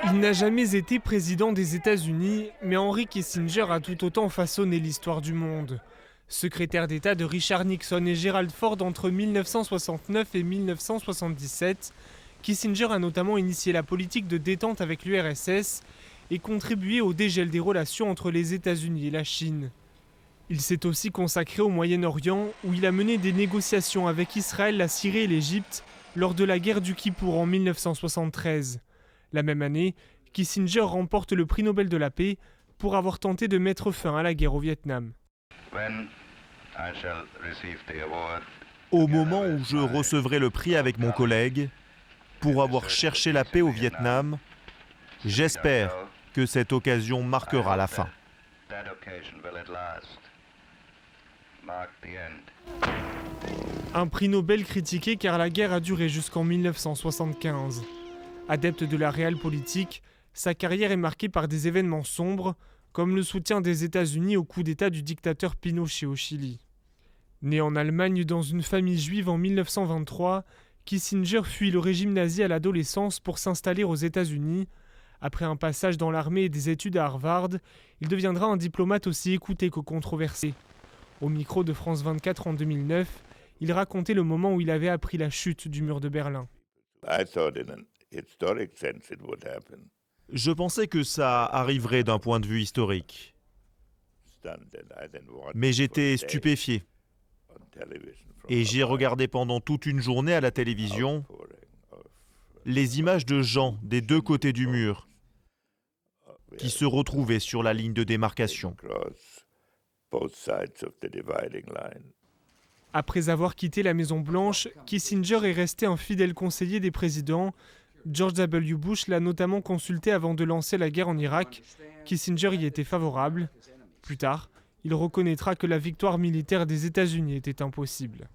Il n'a jamais été président des États-Unis, mais Henry Kissinger a tout autant façonné l'histoire du monde. Secrétaire d'État de Richard Nixon et Gerald Ford entre 1969 et 1977, Kissinger a notamment initié la politique de détente avec l'URSS et contribué au dégel des relations entre les États-Unis et la Chine. Il s'est aussi consacré au Moyen-Orient, où il a mené des négociations avec Israël, la Syrie et l'Égypte lors de la guerre du Kippour en 1973. La même année, Kissinger remporte le prix Nobel de la paix pour avoir tenté de mettre fin à la guerre au Vietnam. Au moment où je recevrai le prix avec mon collègue, pour avoir cherché la paix au Vietnam, j'espère que cette occasion marquera la fin. Un prix Nobel critiqué car la guerre a duré jusqu'en 1975. Adepte de la realpolitik, sa carrière est marquée par des événements sombres, comme le soutien des États-Unis au coup d'État du dictateur Pinochet au Chili. Né en Allemagne dans une famille juive en 1923, Kissinger fuit le régime nazi à l'adolescence pour s'installer aux États-Unis. Après un passage dans l'armée et des études à Harvard, il deviendra un diplomate aussi écouté que controversé. Au micro de France 24 en 2009, il racontait le moment où il avait appris la chute du mur de Berlin. Je pensais que ça arriverait d'un point de vue historique, mais j'étais stupéfié. Et j'ai regardé pendant toute une journée à la télévision les images de gens des deux côtés du mur qui se retrouvaient sur la ligne de démarcation. Après avoir quitté la Maison-Blanche, Kissinger est resté un fidèle conseiller des présidents. George W. Bush l'a notamment consulté avant de lancer la guerre en Irak. Kissinger y était favorable. Plus tard, il reconnaîtra que la victoire militaire des États-Unis était impossible.